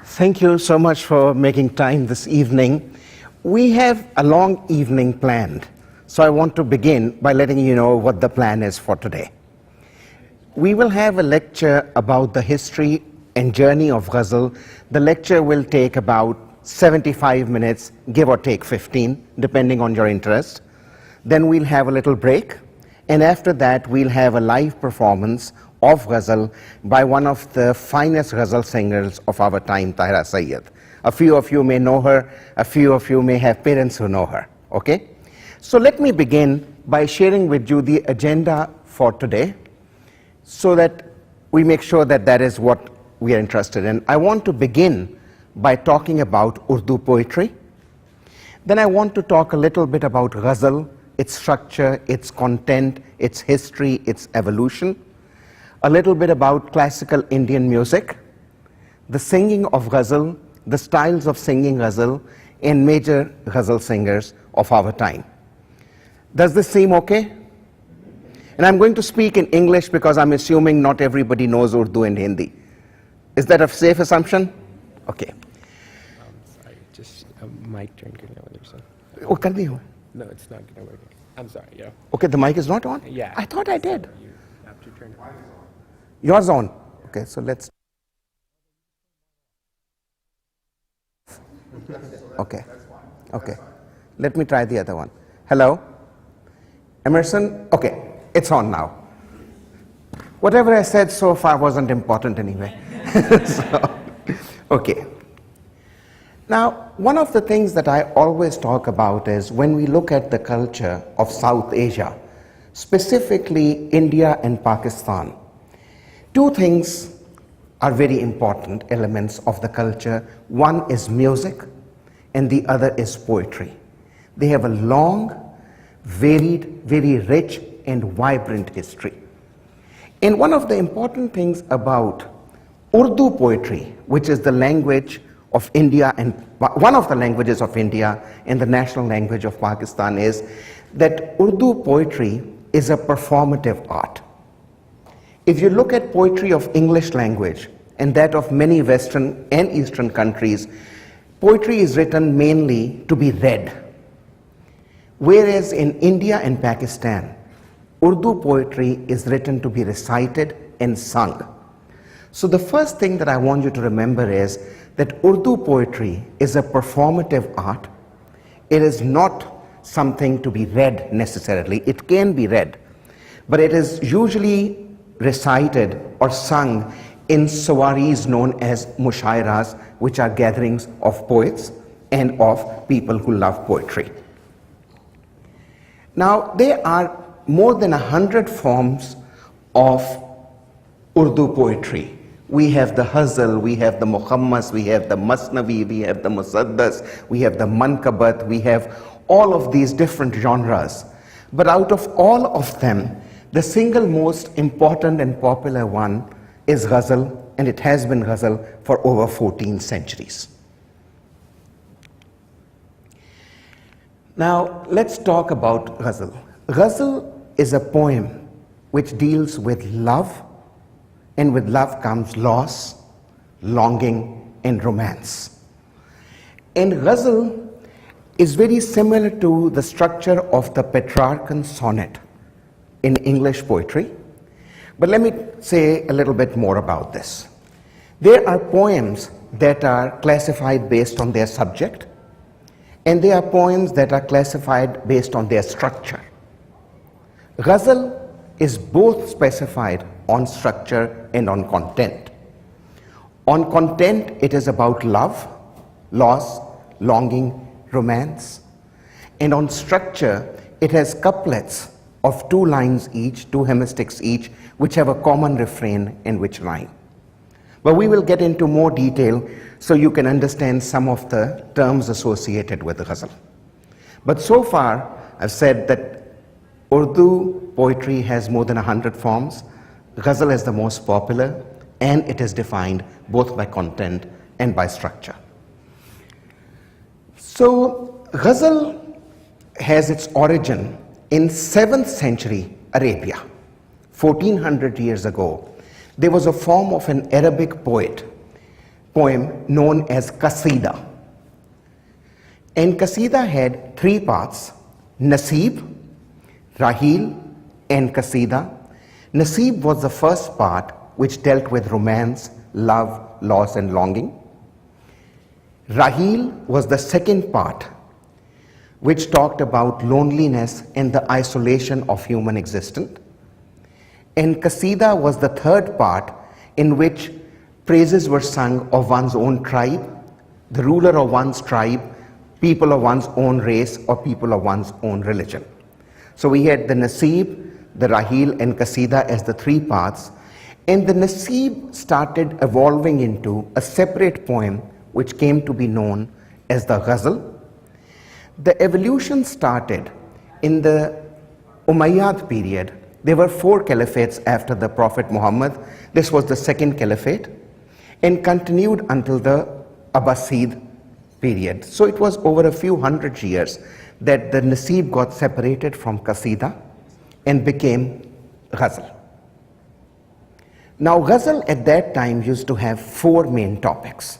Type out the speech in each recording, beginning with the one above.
Thank you so much for making time this evening. We have a long evening planned, so I want to begin by letting you know what the plan is for today. We will have a lecture about the history and journey of Ghazal. The lecture will take about 75 minutes, give or take 15, depending on your interest. Then we'll have a little break, and after that we'll have a live performance of Ghazal by one of the finest Ghazal singers of our time, Tahira Syed. A few of you may know her, a few of you may have parents who know her, okay? So let me begin by sharing with you the agenda for today so that we make sure that that is what we are interested in. I want to begin by talking about Urdu poetry. Then I want to talk a little bit about Ghazal, its structure, its content, its history, its evolution. A little bit about classical Indian music, the singing of Ghazal, the styles of singing Ghazal, and major Ghazal singers of our time. Does this seem okay? And I'm going to speak in English because I'm assuming not everybody knows Urdu and Hindi. Is that a safe assumption? Okay. Sorry, just a mic turn over there, sir. Oh, kar diya hu. No, it's not going to work. I'm sorry, yeah. Okay, the mic is not on? Yeah. I thought I did. You have to turn it on. Yours on. Okay, so let's. Okay. Okay. Let me try the other one. Hello? Emerson? Okay, it's on now. Whatever I said so far wasn't important anyway. So, okay. Now, one of the things that I always talk about is when we look at the culture of South Asia, specifically India and Pakistan, two things are very important elements of the culture. One is music and the other is poetry. They have a long, varied, very rich and vibrant history. And one of the important things about Urdu poetry, which is the language of India and one of the languages of India and the national language of Pakistan, is that Urdu poetry is a performative art. If you look at poetry of English language and that of many Western and Eastern countries, poetry is written mainly to be read. Whereas in India and Pakistan, Urdu poetry is written to be recited and sung. So the first thing that I want you to remember is that Urdu poetry is a performative art. It is not something to be read necessarily. It can be read, but it is usually recited or sung in sawaris known as mushairas, which are gatherings of poets and of people who love poetry. Now, there are more than 100 forms of Urdu poetry. We have the Ghazal, we have the Muhammas, we have the Masnavi, we have the Musaddas, we have the Mankabat, we have all of these different genres. But out of all of them, the single most important and popular one is Ghazal, and it has been Ghazal for over 14 centuries. Now, let's talk about Ghazal. Ghazal is a poem which deals with love, and with love comes loss, longing, and romance. And Ghazal is very similar to the structure of the Petrarchan sonnet in English poetry. But let me say a little bit more about this. There are poems that are classified based on their subject, and there are poems that are classified based on their structure. Ghazal is both specified on structure and on content. On content, it is about love, loss, longing, romance. And on structure, it has couplets of 2 lines each, 2 hemistichs each, which have a common refrain and which rhyme. But we will get into more detail so you can understand some of the terms associated with Ghazal. But so far, I've said that Urdu poetry has more than 100 forms. Ghazal is the most popular, and it is defined both by content and by structure. So Ghazal has its origin in 7th century Arabia. 1400 years ago, there was a form of an Arabic poet poem known as Qasida. And Qasida had three parts: Naseeb, Rahil, and Qasida. Naseeb was the first part, which dealt with romance, love, loss, and longing. Rahil was the second part, which talked about loneliness and the isolation of human existence. And Qasida was the third part, in which praises were sung of one's own tribe, the ruler of one's tribe, people of one's own race, or people of one's own religion. So we had the Naseeb, the Rahil, and Qasida as the three parts. And the Naseeb started evolving into a separate poem, which came to be known as the Ghazal. The evolution started in the Umayyad period. There were 4 caliphates after the Prophet Muhammad. This was the second caliphate, and continued until the Abbasid period. So it was over a few hundred years that the Naseeb got separated from Qasida and became Ghazal. Now, Ghazal at that time used to have 4 main topics.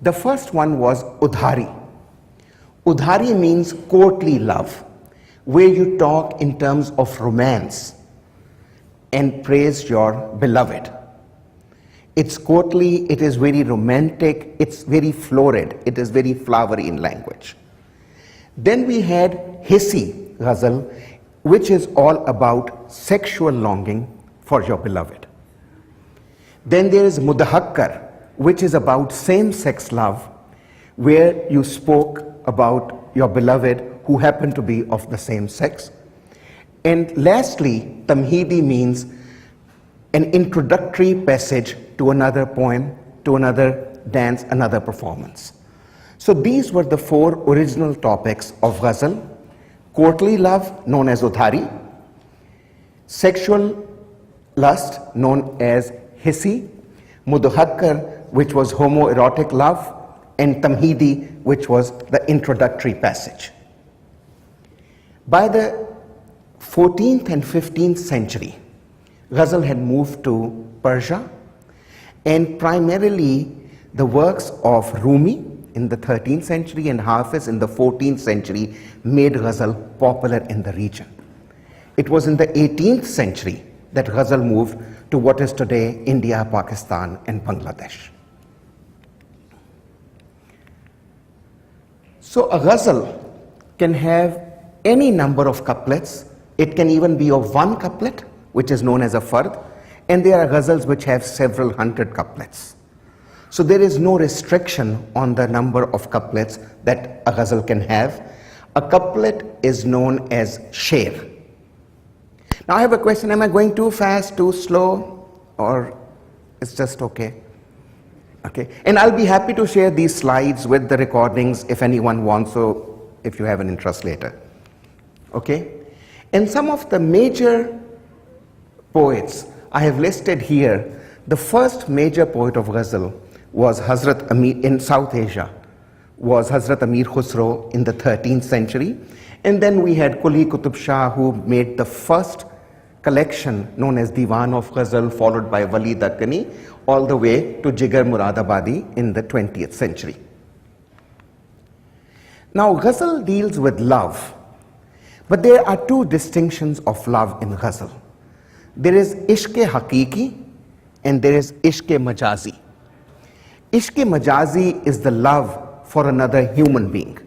The first one was Udhari. Udhari means courtly love, where you talk in terms of romance and praise your beloved. It's courtly, it is very romantic, it's very florid, it is very flowery in language. Then we had Hissi Ghazal, which is all about sexual longing for your beloved. Then there is Mudahakkar, which is about same-sex love, where you spoke about your beloved who happen to be of the same sex. And lastly, Tamhidi means an introductory passage to another poem, to another dance, another performance. So these were the 4 original topics of Ghazal: courtly love, known as Udhari; sexual lust, known as Hissi; Mudahakkar, which was homoerotic love; and Tamhidi, which was the introductory passage. By the 14th and 15th century, Ghazal had moved to Persia, and primarily the works of Rumi in the 13th century and Hafiz in the 14th century made Ghazal popular in the region. It was in the 18th century that Ghazal moved to what is today India, Pakistan, and Bangladesh. So a Ghazal can have any number of couplets. It can even be of 1 couplet, which is known as a fard, and there are Ghazals which have several hundred couplets. So there is no restriction on the number of couplets that a Ghazal can have. A couplet is known as Sher. Now I have a question: am I going too fast, too slow, or it's just okay? Okay, and I'll be happy to share these slides with the recordings if anyone wants, so if you have an interest later. Okay, and some of the major poets I have listed here. The first major poet of Ghazal was Hazrat Amir in South Asia, was Hazrat Amir KHUSRAU in the 13th century, and then we had Quli Qutb Shah, who made the first collection known as Diwan of Ghazal, followed by Wali Dakkani, all the way to Jigar Muradabadi in the 20th century. Now Ghazal deals with love, but there are 2 distinctions of love in Ghazal. There is Ishq-e-Haqiqi and there is Ishq-e-Majazi. Ishq-e-Majazi is the love for another human being.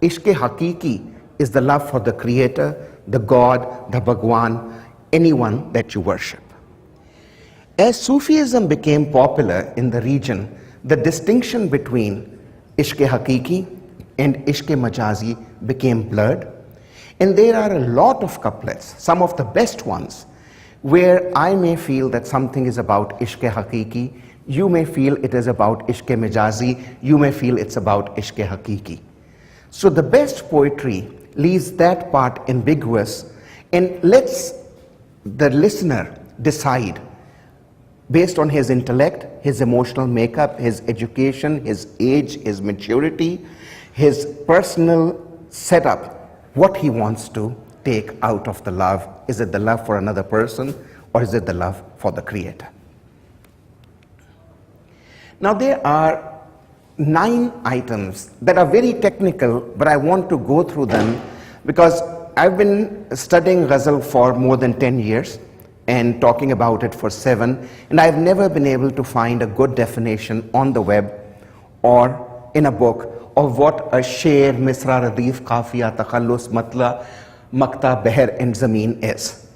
Ishq-e-Haqiqi is the love for the Creator, the God, the Bhagwan, anyone that you worship. As Sufism became popular in the region, the distinction between Ishq-e-Haqiqi and Ishq-e-Majazi became blurred. And there are a lot of couplets, some of the best ones, where I may feel that something is about Ishq-e-Haqiqi, you may feel it is about Ishq-e-Majazi, you may feel it's about Ishq-e-Haqiqi. So the best poetry leaves that part ambiguous and lets the listener decide based on his intellect, his emotional makeup, his education, his age, his maturity, his personal setup, what he wants to take out of the love. Is it the love for another person, or is it the love for the Creator? Now there are 9 items that are very technical, but I want to go through them because I've been studying Ghazal for more than 10 years and talking about it for 7, and I've never been able to find a good definition on the web or in a book of what a Sher, Misra, Radif, Kafiya, Takhallus, Matla, Makta, Behr and Zameen is.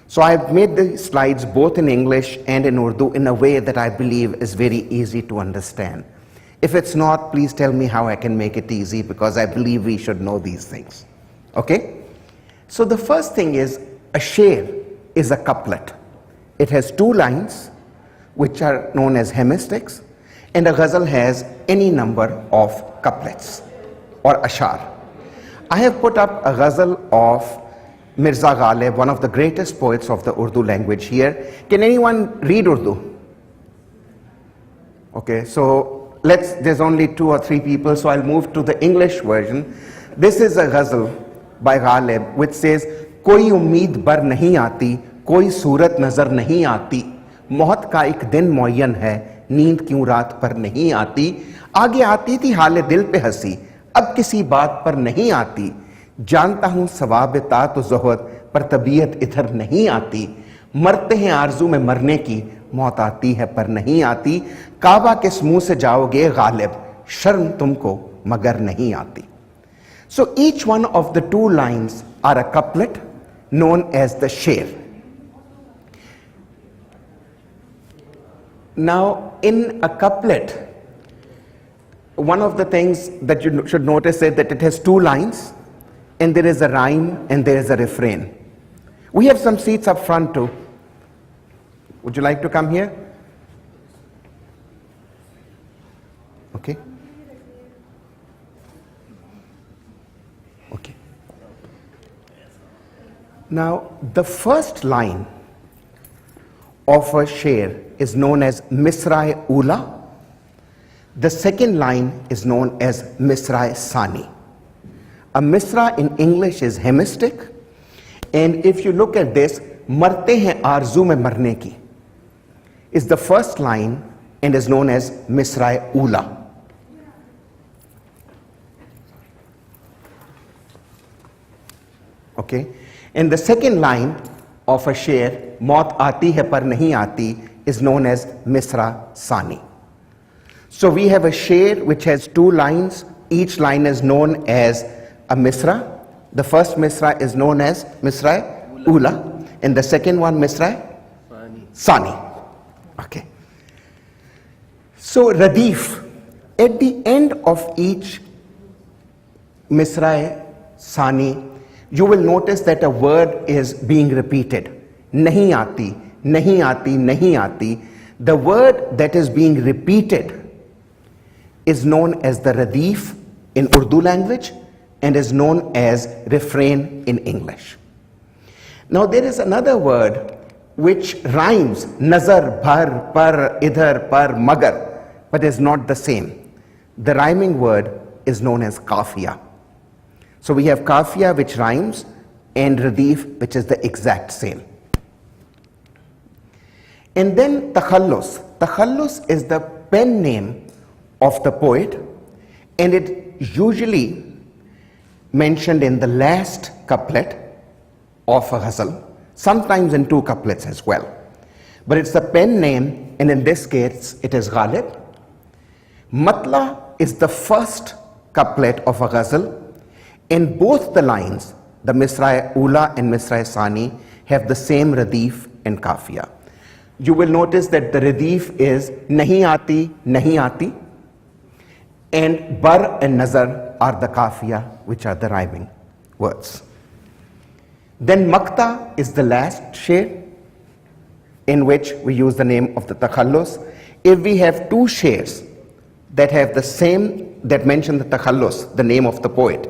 So I've made the slides both in English and in Urdu in a way that I believe is very easy to understand. If it's not, please tell me how I can make it easy, because I believe we should know these things. Okay? So the first thing is, a sher is a couplet. It has 2 lines, which are known as hemistichs, and a ghazal has any number of couplets or ashar. I have put up a ghazal of Mirza Ghalib, one of the greatest poets of the Urdu language here. Can anyone read Urdu? Okay, so there's only 2 or 3 people, so I'll move to the English version. This is a ghazal by Ghalib which says, Koi ummeed bar nahi aati, koi surat nazar nahi aati, मौत का एक दिन मुअय्यन है, नींद क्यों रात पर नहीं आती, आगे आती थी हाले दिल पे हंसी, अब किसी बात पर नहीं आती, जानता हूं सवाब तात ज़ुहद पर तबीयत इधर नहीं आती, मरते हैं आरजू में मरने की, मौत आती है पर नहीं आती, काबा किस मुंह से जाओगे गालिब, शर्म तुमको मगर नहीं आती. So each one of the 2 lines are a couplet known as the sher. Now in a couplet, one of the things that you should notice is that it has 2 lines, and there is a rhyme and there is a refrain. We have some seats up front too. Would you like to come here? Okay. Okay. Now the first line of a sher is known as Misra Ula. The second line is known as Misra Sani. A Misra in English is hemistich, and if you look at this, Marte hain arzu mein marne ki is the first line and is known as Misra Ula. Okay, and the second line of a sher, Maut aati hai par nahi aati, is known as Misra Sani. So we have a sher which has 2 lines. Each line is known as a Misra. The first Misra is known as Misra Ula, and the second one Misra Sani. Okay. So Radif, at the end of each Misra Sani, you will notice that a word is being repeated. Nahi aati, nahi aati, nahi aati. The word that is being repeated is known as the Radif in Urdu language and is known as refrain in English. Now there is another word which rhymes, nazar, bhar, par, idhar, par, magar, but is not the same. The rhyming word is known as kafiya. So we have kafiya which rhymes and radif which is the exact same. And then takhallus. Takhallus is the pen name of the poet, and it usually mentioned in the last couplet of a ghazal, sometimes in 2 couplets as well. But it's the pen name, and in this case it is Ghalib. Matla is the first couplet of a ghazal. In both the lines, the Misra Ula and Misra Sani have the same radif and kafiya. You will notice that the radif is nahi aati, and bar and nazar are the kafiya, which are the rhyming words. Then makta is the last sher in which we use the name of the takhallus. If we have 2 shers that have the same, that mention the takhallus, the name of the poet,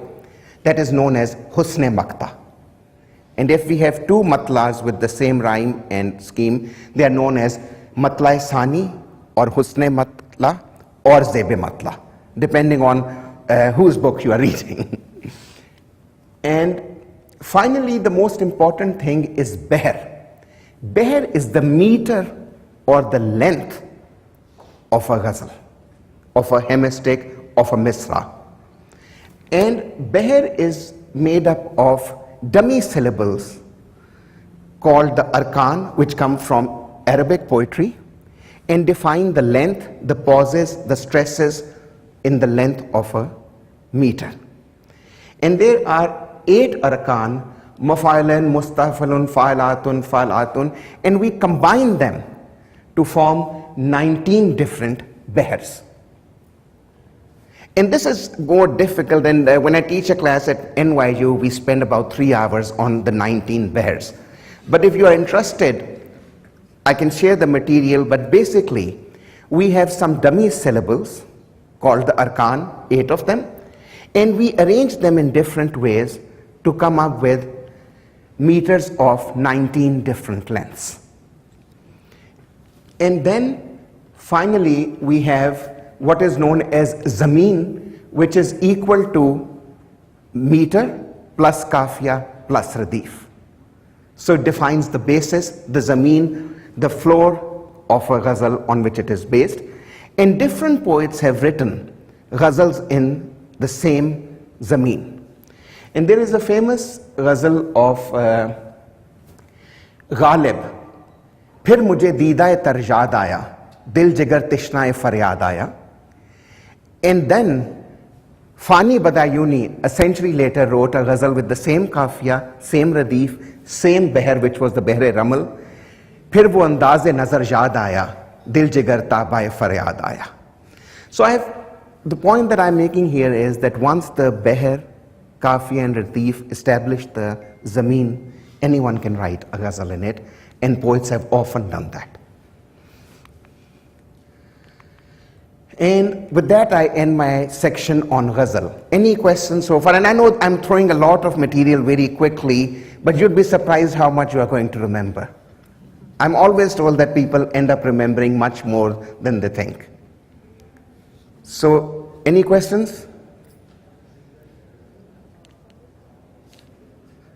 that is known as husne makta. And if we have 2 matlas with the same rhyme and scheme, they are known as matla sani or husne matla or zebe matla, depending on whose book you are reading. And finally, the most important thing is behr. Behr is the meter or the length of a ghazal, of a hemistich, of a misra. And Behr is made up of dummy syllables called the arkan, which come from Arabic poetry and define the length, the pauses, the stresses in the length of a meter. And there are 8 arkan, mafailan, mustafalun, failatun, failatun, and we combine them to form 19 different behrs. And this is more difficult, and when I teach a class at NYU, we spend about 3 hours on the 19 behrs. But if you are interested, I can share the material, but basically, we have some dummy syllables called the arkan, 8 of them, and we arrange them in different ways to come up with meters of 19 different lengths. And then finally we have what is known as ZAMEEN, which is equal to meter plus kafiya plus radif. So it defines the basis, the ZAMEEN, the floor of a ghazal on which it is based. And different poets have written ghazals in the same ZAMEEN. And there is a famous ghazal of Ghalib. फिर मुझे दीदाए तर याद आया, दिल जिगर तिश्नाए फरियाद आया. And then Fani Badayuni, a century later, wrote a ghazal with the same kafiya, same radif, same behr, which was the behr ramal. फिर वो अंदाज़े नज़र याद आया, दिल जिगर ताबाए फरियाद आया. So the point that I'm making here is that once the behr, kafiya and radif establish the ZAMEEN, anyone can write a ghazal in it, and poets have often done that. And with that, I end my section on ghazal. Any questions so far? And I know I'm throwing a lot of material very quickly, but you'd be surprised how much you are going to remember. I'm always told that people end up remembering much more than they think. So, any questions?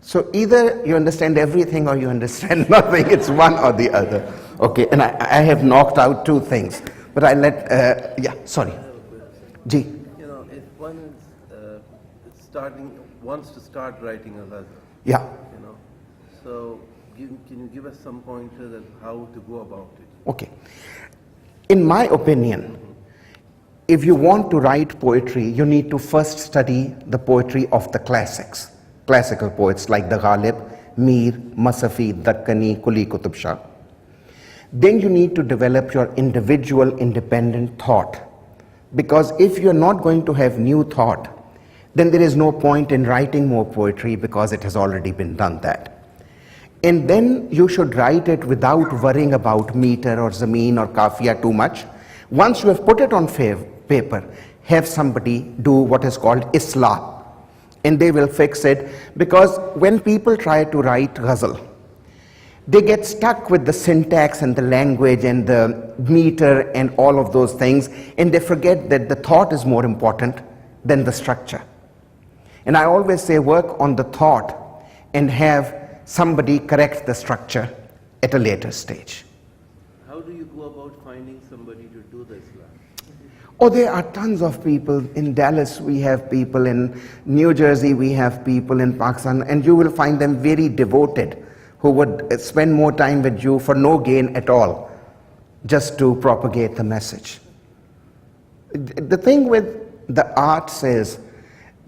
So either you understand everything or you understand nothing. It's one or the other. Okay, and I have knocked out 2 things. But I let, yeah, sorry. Ji. You know, if one is wants to start writing a ghazal, Yeah. you know, so can you give us some pointers on how to go about it? Okay. In my opinion, if you want to write poetry, you need to first study the poetry of the classics, classical poets like the Ghalib, Mir, Masafi, Dakkani, Kuli Qutub Shah. Then you need to develop your individual independent thought. Because if you're not going to have new thought, then there is no point in writing more poetry because it has already been done that. And then you should write it without worrying about meter or zameen or kafiya too much. Once you have put it on paper, have somebody do what is called islah, and they will fix it. Because when people try to write ghazal, they get stuck with the syntax and the language and the meter and all of those things, and they forget that the thought is more important than the structure. And I always say work on the thought and have somebody correct the structure at a later stage. How do you go about finding somebody to do this? Oh, there are tons of people. In Dallas we have people, in New Jersey we have people, in Pakistan, and you will find them very devoted, who would spend more time with you for no gain at all, just to propagate the message. The thing with the arts is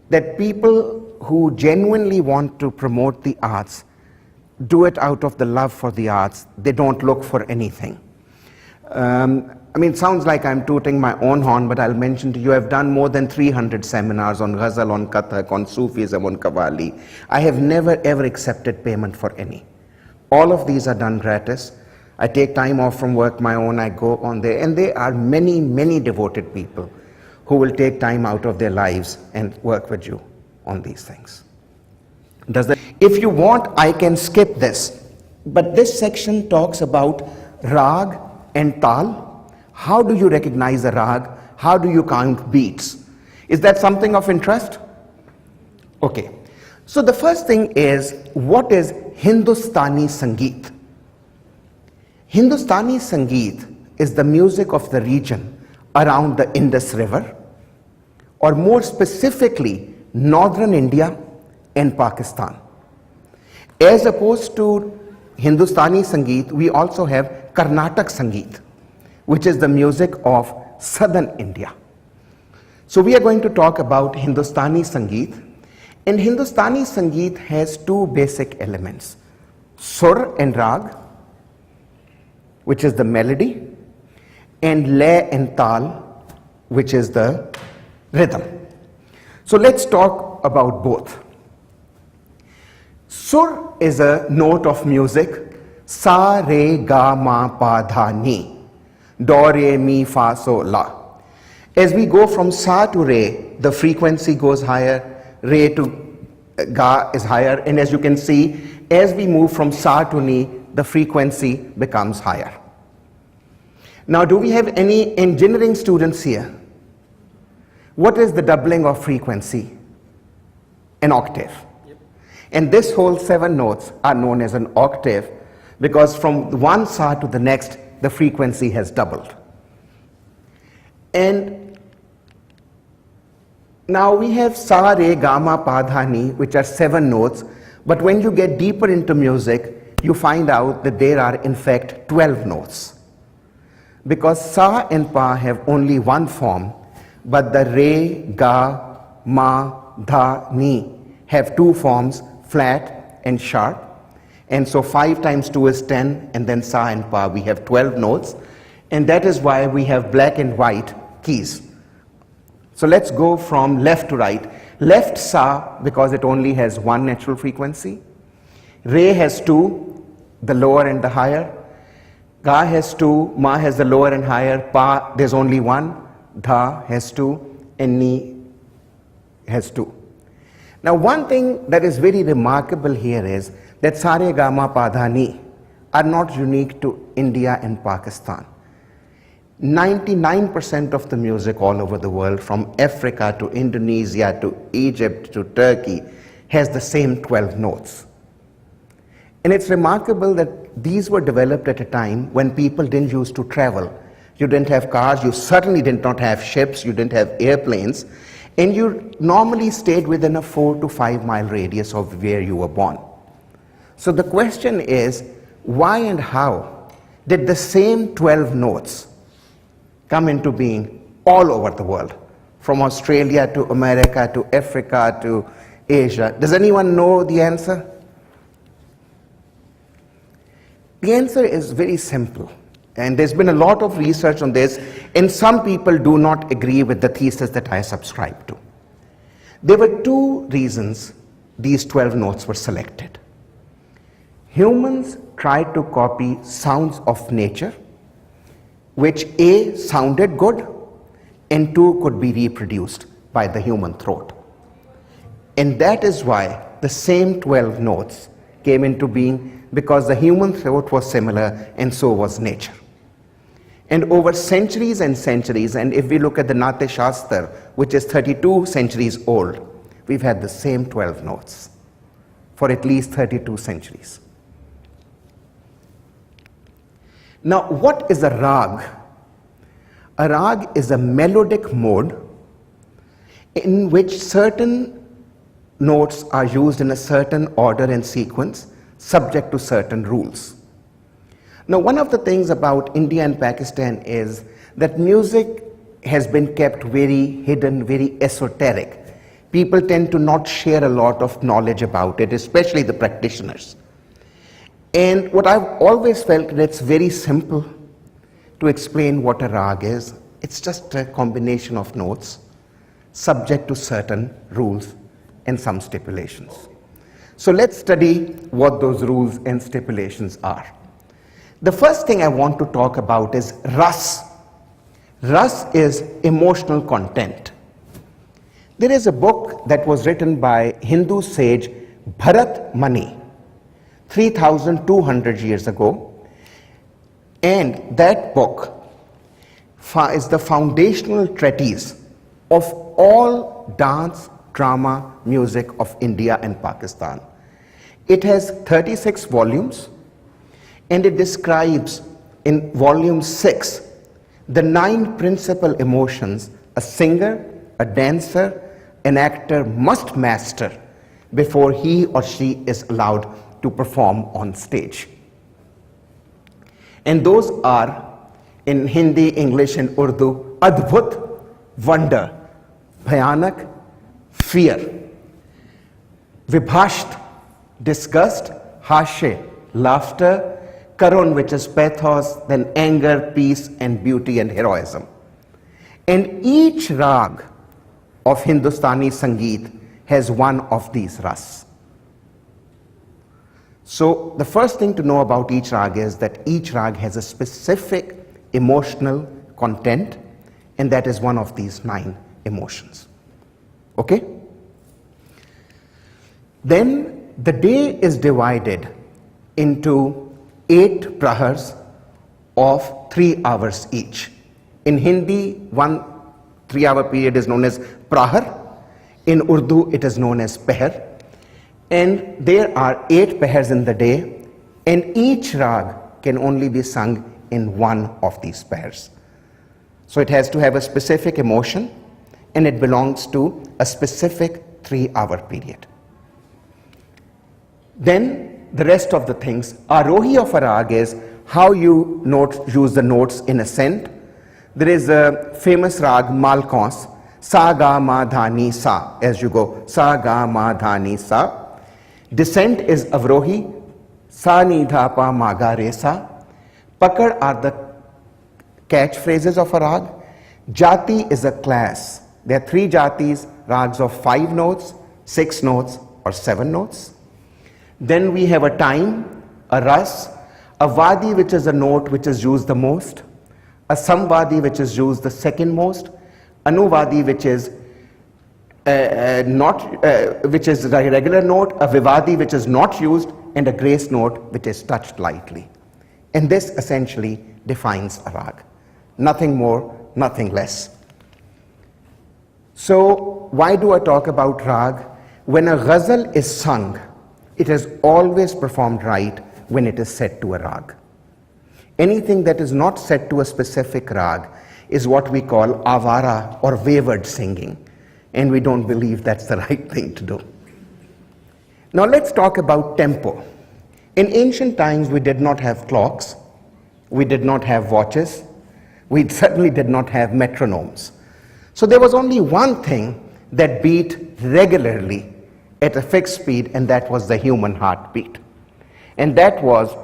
that people who genuinely want to promote the arts do it out of the love for the arts. They don't look for anything. I mean, it sounds like I'm tooting my own horn, but I'll mention to you, I've done more than 300 seminars on Ghazal, on Kathak, on Sufism, on Qawwali. I have never ever accepted payment for any. All of these are done gratis. I take time off from work my own, I go on there, and there are many, many devoted people who will take time out of their lives and work with you on these things. If you want, I can skip this, but this section talks about RAAG and TAL. How do you recognize a RAAG? How do you count beats? Is that something of interest? Okay. So the first thing is, what is Hindustani Sangeet? Hindustani Sangeet is the music of the region around the Indus River, or more specifically, northern India and Pakistan. As opposed to Hindustani Sangeet, we also have Carnatic Sangeet, which is the music of southern India. So we are going to talk about Hindustani Sangeet, and Hindustani Sangeet has two basic elements, Sur and Raag, which is the melody, and Le and Tal, which is the rhythm. So let's talk about both. Sur is a note of music, Sa, Re, Ga, Ma, Pa, Dha, Ni, Do, Re, Mi, Fa, So, La. As we go from Sa to Re, the frequency goes higher, Re to Ga is higher, and as you can see, as we move from Sa to Ni, the frequency becomes higher. Now, do we have any engineering students here? What is the doubling of frequency? An octave. Yep. And this whole 7 notes are known as an octave because from one Sa to the next, the frequency has doubled. And now we have Sa, Re, Ga, Ma, Pa, Dha, Ni, which are 7 notes, but when you get deeper into music, you find out that there are in fact 12 notes. Because Sa and Pa have only one form, but the Re, Ga, Ma, Dha, Ni have 2 forms, flat and sharp. And so 5 times 2 is 10, and then Sa and Pa, we have 12 notes. And that is why we have black and white keys. So let's go from left to right. Left Sa, because it only has 1 natural frequency. Re has 2, the lower and the higher. Ga has 2, Ma has the lower and higher, Pa there's only 1, Dha has 2, and Ni has 2. Now one thing that is very remarkable here is that Sa, Re, Ga, Ma, Pa, Dha, Ni are not unique to India and Pakistan. 99% of the music all over the world, from Africa to Indonesia to Egypt to Turkey, has the same 12 notes. And it's remarkable that these were developed at a time when people didn't used to travel. You didn't have cars, you certainly did not have ships, you didn't have airplanes, and you normally stayed within a 4 to 5 mile radius of where you were born. So the question is, why and how did the same 12 notes come into being all over the world, from Australia to America to Africa to Asia? Does anyone know the answer? The answer is very simple, and there's been a lot of research on this, and some people do not agree with the thesis that I subscribe to. There were 2 reasons these 12 notes were selected. Humans tried to copy sounds of nature, which A, sounded good, and 2, could be reproduced by the human throat. And that is why the same 12 notes came into being, because the human throat was similar and so was nature. And over centuries and centuries, and if we look at the Nate Shastra, which is 32 centuries old, we've had the same 12 notes for at least 32 centuries. Now, what is a raag? A raag is a melodic mode in which certain notes are used in a certain order and sequence, subject to certain rules. Now, one of the things about India and Pakistan is that music has been kept very hidden, very esoteric. People tend to not share a lot of knowledge about it, especially the practitioners. And what I've always felt, that it's very simple to explain what a raag is. It's just a combination of notes subject to certain rules and some stipulations. So let's study what those rules and stipulations are. The first thing I want to talk about is ras. Ras is emotional content. There is a book that was written by Hindu sage Bharat Mani 3,200 years ago, and that book is the foundational treatise of all dance, drama, music of India and Pakistan. It has 36 volumes, and it describes in volume 6 the 9 principal emotions a singer, a dancer, an actor must master before he or she is allowed to perform on stage. And those are, in Hindi, English and Urdu, adbhut, wonder, bhayanak, fear, vibhasht, disgust, hashe, laughter, karun, which is pathos, then anger, peace and beauty and heroism. And each raag of Hindustani Sangeet has one of these ras. So the first thing to know about each raag is that each raag has a specific emotional content, and that is one of these 9 emotions. Okay? Then the day is divided into 8 prahars of 3 hours each. In Hindi, one 3-hour period is known as prahar. In Urdu, it is known as pehar. And there are 8 pehars in the day, and each raag can only be sung in one of these pehars. So it has to have a specific emotion, and it belongs to a specific 3-hour period. Then the rest of the things, arohi of a raag is how you use the notes in ascent. There is a famous raag, Malkons, sa, ga, ma, dha, ni, sa, as you go, sa, ga, ma, dha, ni, sa. Descent is avrohi, sa, ni, dha, pa, ma, ga, re, sa. Pakad are the catchphrases of a raag. Jati is a class. There are 3 jatis, raags of 5 notes, 6 notes, or 7 notes. Then we have a time, a ras, a vadi, which is a note which is used the most, a samvadi, which is used the second most, anuvadi, which is which is a regular note, a vivadi, which is not used, and a grace note, which is touched lightly. And this essentially defines a raag. Nothing more, nothing less. So why do I talk about raag? When a ghazal is sung, it is always performed right when it is set to a raag. Anything that is not set to a specific raag is what we call avara or wayward singing, and we don't believe that's the right thing to do. Now let's talk about tempo. In ancient times, we did not have clocks, we did not have watches, we certainly did not have metronomes. So there was only one thing that beat regularly at a fixed speed, and that was the human heartbeat. And that was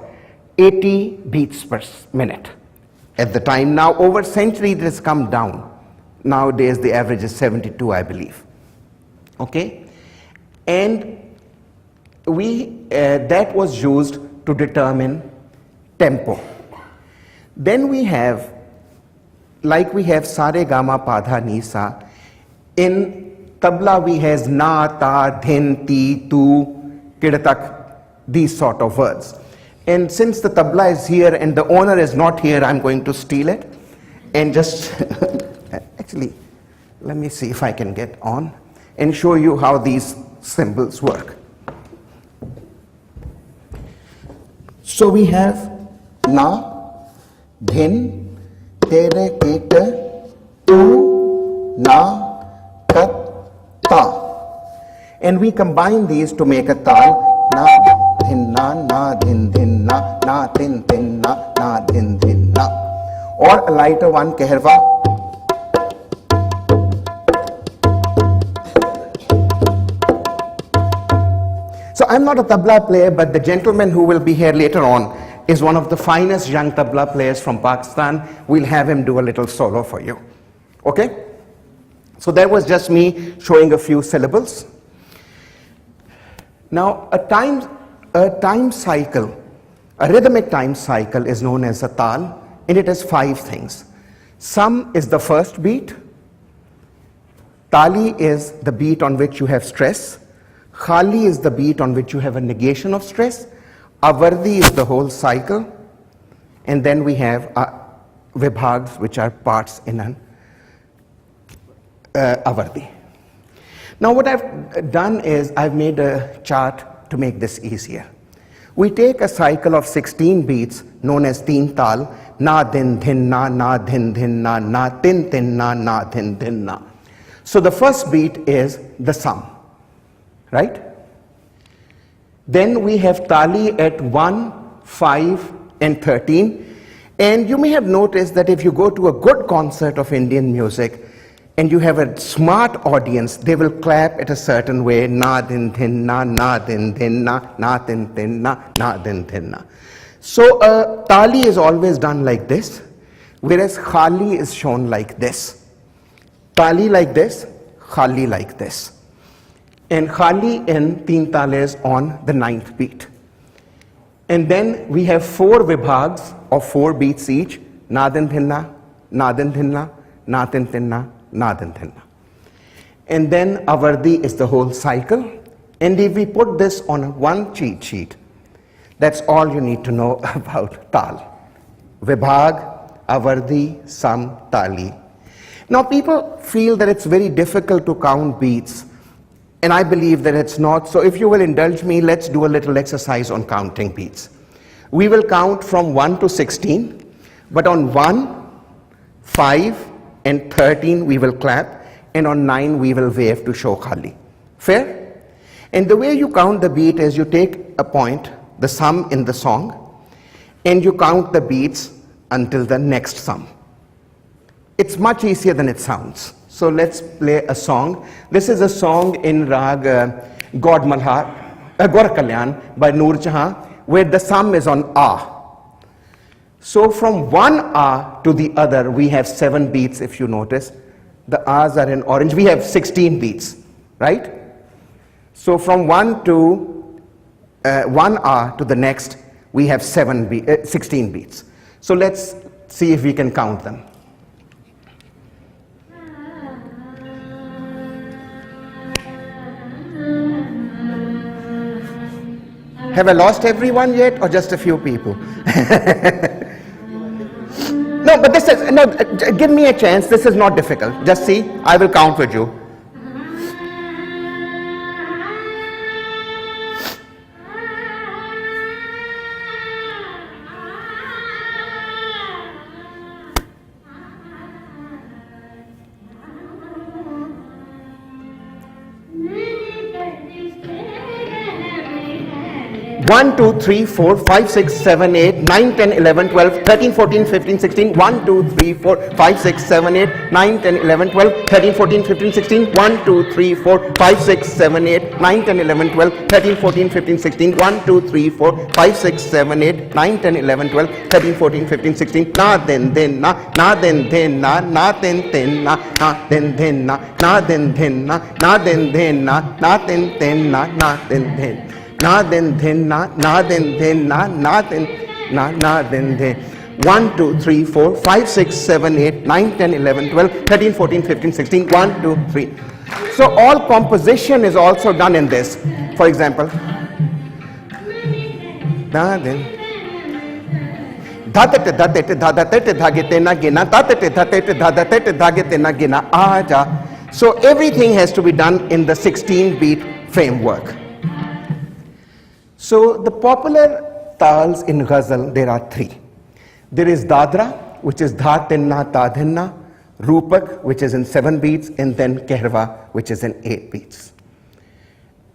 80 beats per minute at the time. Now over centuries it has come down. Nowadays the average is 72, I believe. Okay? And that was used to determine tempo. Then we have, like we have sa re ga ma pa dha ni sa. In tabla we has na, ta, dhin, ti, tu, kidtak, these sort of words. And since the tabla is here and the owner is not here, I'm going to steal it and just actually, let me see if I can get on and show you how these symbols work. So we have na, dhin, tere, kete, tu, na, kat, ta. And we combine these to make a tal. Na, dhin, na, dhin, dhin, na, dhin, dhin, na, dhin, dhin, na. Or a lighter one, kehrva. So I'm not a tabla player, but the gentleman who will be here later on is one of the finest young tabla players from Pakistan. We'll have him do a little solo for you. Okay? So that was just me showing a few syllables. Now a time cycle, a rhythmic time cycle is known as a tal, and it has 5 things. Sam is the first beat. Tali is the beat on which you have stress. Khali is the beat on which you have a negation of stress. Avardi is the whole cycle. And then we have vibhags, which are parts in an avardi. Now what I've done is I've made a chart to make this easier. We take a cycle of 16 beats known as TEENTAAL, na din din na din din na tin tin na din din na. So the first beat is the sum, right? Then we have tali at 1, 5 and 13. And you may have noticed that if you go to a good concert of Indian music and you have a smart audience, they will clap at a certain way, na din din na din din na din din na din din na. So tali is always done like this, whereas khali is shown like this. Tali like this, khali like this. And khali in TEENTAAL is on the 9th beat. And then we have 4 vibhags of 4 beats each, na din din na din din na din din na din din na. And then avardi is the whole cycle. And if we put this on one cheat sheet, that's all you need to know about tal. Vibhag, avardi, sum, tali. Now people feel that it's very difficult to count beats, and I believe that it's not. So if you will indulge me, let's do a little exercise on counting beats. We will count from 1 to 16, but on 1, 5 and 13 we will clap, and on 9 we will wave to show khali. Fair? And the way you count the beat is you take a point, the sum in the song, and you count the beats until the next sum. It's much easier than it sounds. So let's play a song. This is a song in RAAG God Malhar, Gaur Kalyan by Noor Jahan, where the sum is on A. So from one A to the other, we have 7 beats, if you notice. The A's are in orange. We have 16 beats, right? So from one A to the next, we have 16 beats. So let's see if we can count them. Have I lost everyone yet, or just a few people? No, but this is, no, give me a chance. This is not difficult. Just see, I will count with you. One, 2, 3, 4, 5, 6, 7, 8, 9, 10, 11, 12, 13, 14, 15, 16. 1, 2, 3, 4, 5, 6, 7, 8, 9, 10, 11, 12, 13, 14, 15, 16. 1, 2, 3, 4, 5, 6, 7, 8, 9, 10, 11, 12, 13, 14, 15, 16. 1, 2, 3, 4, 5, 6, 7, 8, 9, 10, 11, 12, 13, 14, 15, 16. Na din din na din din na din din na din din na din din na din din na din din na din din. Na din din na din din na din din. 1, 2, 3, 4, 5, 6, 7, 8, 9, 10, 11, 12, 13, 14, 15, 16. 1, 2, 3. So all composition is also done in this. For example, na din. Dhatate dhatate dhadate dhagete na gina dhatate dhatate dhadate dhagete na gina aja. So everything has to be done in the 16-beat framework. So the popular tals in Ghazal, there are 3. There is Dadra, which is Dha Tinna Ta Dhinna, Rupak, which is in 7 beats, and then Kehrwa, which is in 8 beats.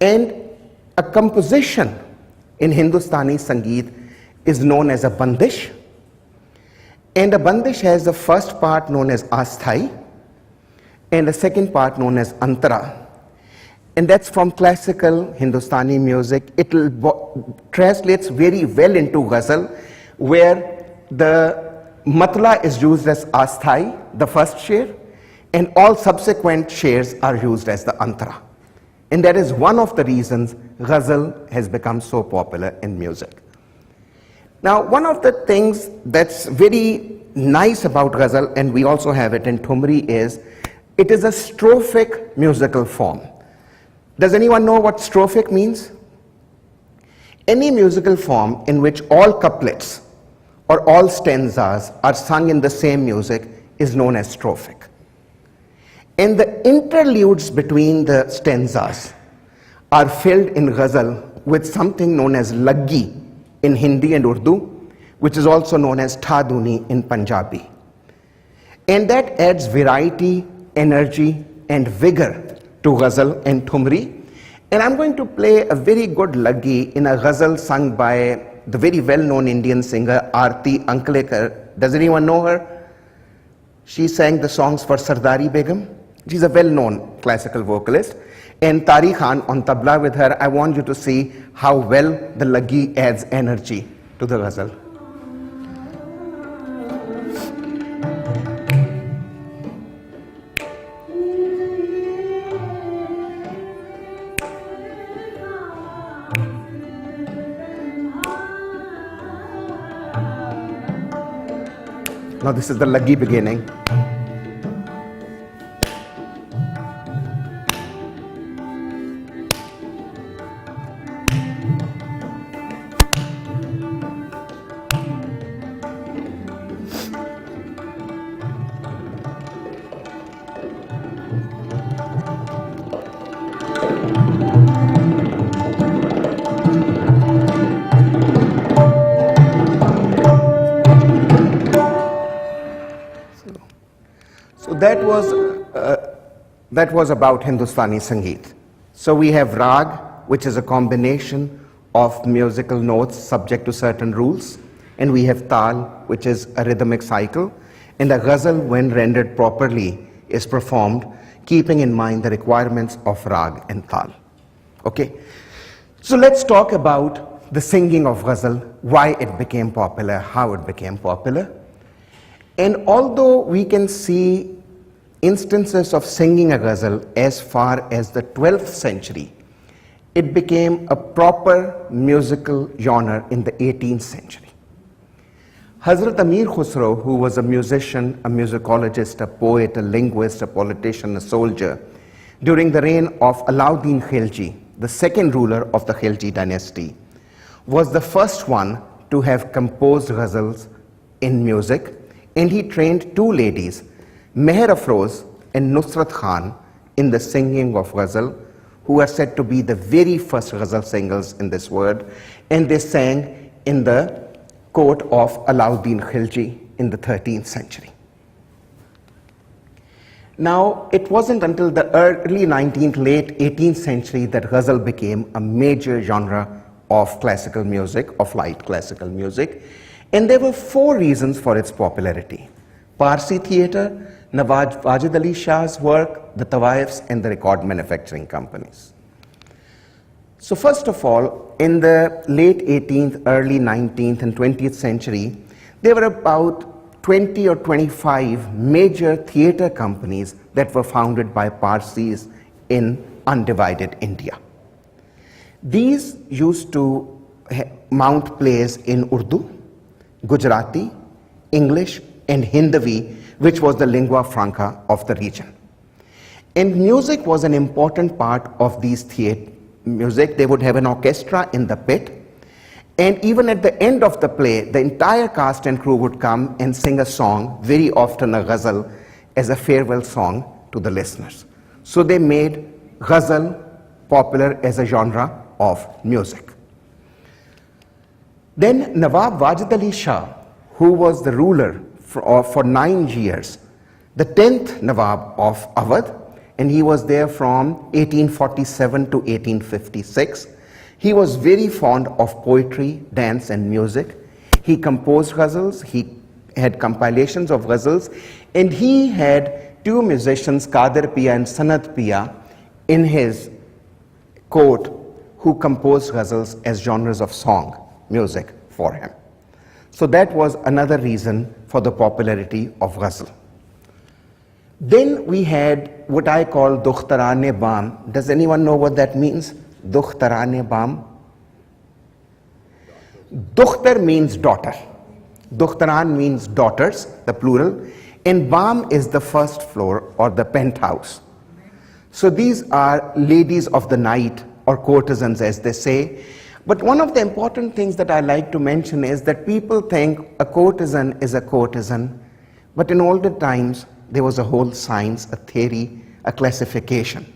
And a composition in Hindustani Sangeet is known as a bandish. And a bandish has the first part known as Asthai, and the second part known as Antara. And that's from classical Hindustani music. It translates very well into Ghazal, where the matla is used as asthai, the first sher, and all subsequent shares are used as the antara. And that is one of the reasons Ghazal has become so popular in music. Now, one of the things that's very nice about Ghazal, and we also have it in THUMRI, is it is a strophic musical form. Does anyone know what strophic means? Any musical form in which all couplets or all stanzas are sung in the same music is known as strophic. And the interludes between the stanzas are filled in Ghazal with something known as laggi in Hindi and Urdu, which is also known as Thaduni in Punjabi. And that adds variety, energy, and vigor to Ghazal and Thumri. And I'm going to play a very good laggi in a Ghazal sung by the very well-known Indian singer Aarti Anklekar. Does anyone know her? She sang the songs for Sardari Begum. She's a well-known classical vocalist. And Tariq Khan on tabla with her. I want you to see how well the laggi adds energy to the Ghazal. Now this is the laggi beginning. That was about Hindustani Sangeet. So we have RAAG, which is a combination of musical notes subject to certain rules, and we have Taal, which is a rhythmic cycle, and a Ghazal, when rendered properly, is performed keeping in mind the requirements of RAAG and Taal. Okay, so let's talk about the singing of Ghazal, why it became popular, how it became popular. And although we can see instances of singing a Ghazal as far as the 12th century, it became a proper musical genre in the 18th century. Hazrat Amir KHUSRAU, who was a musician, a musicologist, a poet, a linguist, a politician, a soldier, during the reign of Alauddin Khilji, the second ruler of the Khilji dynasty, was the first one to have composed Ghazals in music, and he trained two ladies, Mehar and Nusrat Khan, in the singing of Ghazal, who are said to be the very first Ghazal singers in this world, and they sang in the court of Alauddin Khilji in the 13th century. Now, it wasn't until the early 19th, late 18th century that Ghazal became a major genre of classical music, of light classical music, and there were four reasons for its popularity: Parsi theatre, NAWAB WAJID Ali Shah's work, the TAWAAIFs, and the record manufacturing companies. So first of all, in the late 18th, early 19th, and 20th century, there were about 20 or 25 major theatre companies that were founded by Parsis in undivided India. These used to mount plays in Urdu, Gujarati, English, and Hindavi, which was the lingua franca of the region. And music was an important part of these theatre music. They would have an orchestra in the pit, and even at the end of the play, the entire cast and crew would come and sing a song, very often a Ghazal, as a farewell song to the listeners. So they made Ghazal popular as a genre of music. Then Nawab WAJID Ali Shah, who was the ruler for 9 years, the 10th Nawab of Awadh, and he was there from 1847 to 1856. He was very fond of poetry, dance, and music. He composed Ghazals, he had compilations of Ghazals, and he had two musicians, Qadir Pia and Sanat Pia, in his court who composed Ghazals as genres of song, music for him. So that was another reason for the popularity of Ghazal. Then we had what I call DUKHTARAN BAAM. Does anyone know what that means? DUKHTARAN BAAM? Dukhtar means daughter. Dukhtaran means daughters, the plural, and BAAM is the first floor or the penthouse. So these are ladies of the night, or courtesans as they say. But one of the important things that I like to mention is that people think a courtesan is a courtesan, but in older times there was a whole science, a theory, a classification.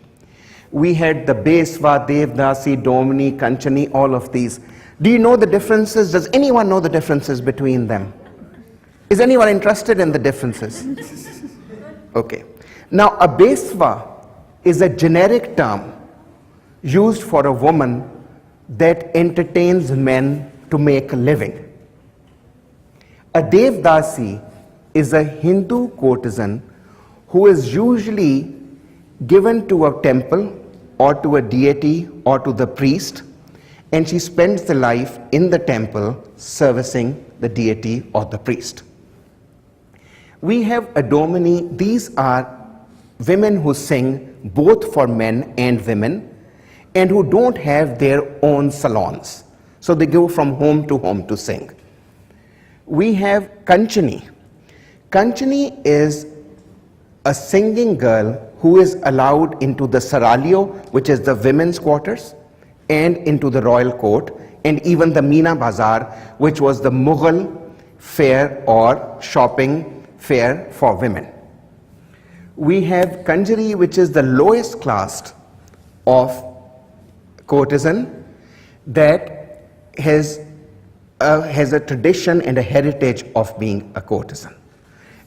We had the Beswa, Devdasi, Domini, Kanchani, all of these. Do you know the differences? Does anyone know the differences between them? Is anyone interested in the differences? Okay. Now, a beswa is a generic term used for a woman that entertains men to make a living. A devdasi is a Hindu courtesan who is usually given to a temple or to a deity or to the priest, and she spends the life in the temple servicing the deity or the priest. We have a domini. These are women who sing both for men and women and who don't have their own salons. So they go from home to sing. We have Kanchani. Kanchani is a singing girl who is allowed into the Saraglio, which is the women's quarters, and into the royal court, and even the Meena Bazaar, which was the Mughal fair or shopping fair for women. We have Kanjari, which is the lowest class of courtesan that has a tradition and a heritage of being a courtesan,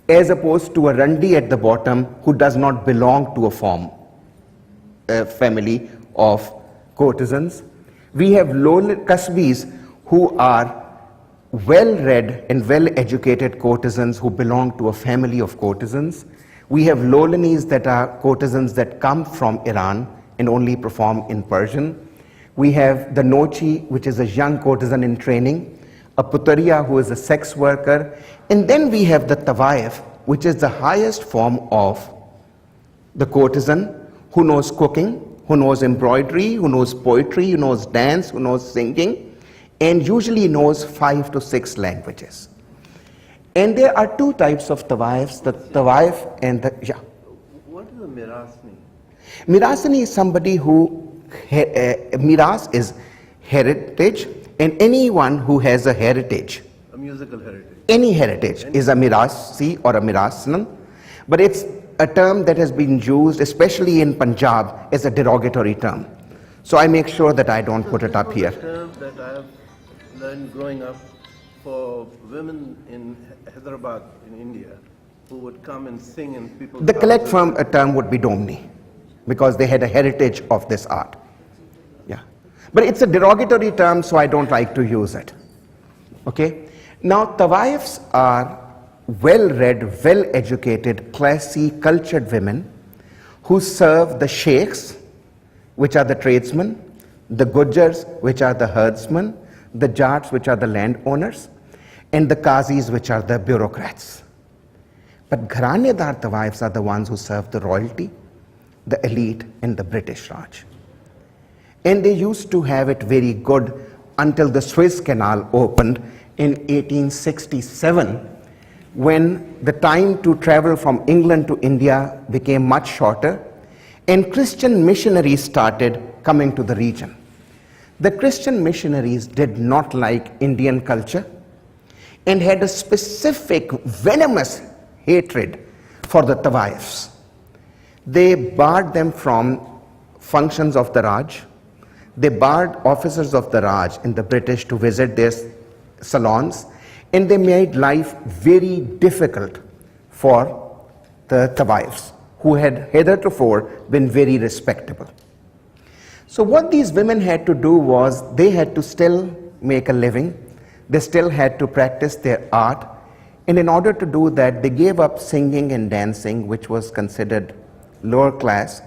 as opposed to a Randi at the bottom who does not belong to a family of courtesans. We have Kasbis who are well-read and well-educated courtesans who belong to a family of courtesans. We have Lolanis that are courtesans that come from Iran and only perform in Persian. We have the Nochi, which is a young courtesan in training, a Putariya who is a sex worker, and then we have the Tawaif, which is the highest form of the courtesan who knows cooking, who knows embroidery, who knows poetry, who knows dance, who knows singing, and usually knows 5 to 6 languages. And there are two types of tawaifs, the tawaif and the, What is a mirasni? Mirasani is somebody who, miras is heritage, and anyone who has a heritage. A musical heritage. Any heritage is a mirasi or a mirasnan, but it's a term that has been used, especially in Punjab, as a derogatory term. So I make sure that I don't put it up here. This was a term that I have learned growing up for women in Hyderabad in India who would come and sing in people's The correct houses. term would be domni, because they had a heritage of this art. Yeah, but it's a derogatory term, so I don't like to use it. Okay. Now, tawaifs are well-read, well-educated, classy, cultured women who serve the sheikhs, which are the tradesmen, the gujars, which are the herdsmen, the jats, which are the landowners, and the qazis, which are the bureaucrats. But gharanedar tawaifs are the ones who serve the royalty, the elite, and the British Raj. And they used to have it very good until the Suez Canal opened in 1867, when the time to travel from England to India became much shorter, and Christian missionaries started coming to the region. The Christian missionaries did not like Indian culture and had a specific venomous hatred for the tawaifs. They barred them from functions of the Raj. They barred officers of the Raj in the British to visit their salons, and they made life very difficult for the tawaifs, who had heretofore been very respectable. So what these women had to do was they had to still make a living, they still had to practice their art, and in order to do that, they gave up singing and dancing, which was considered lower class,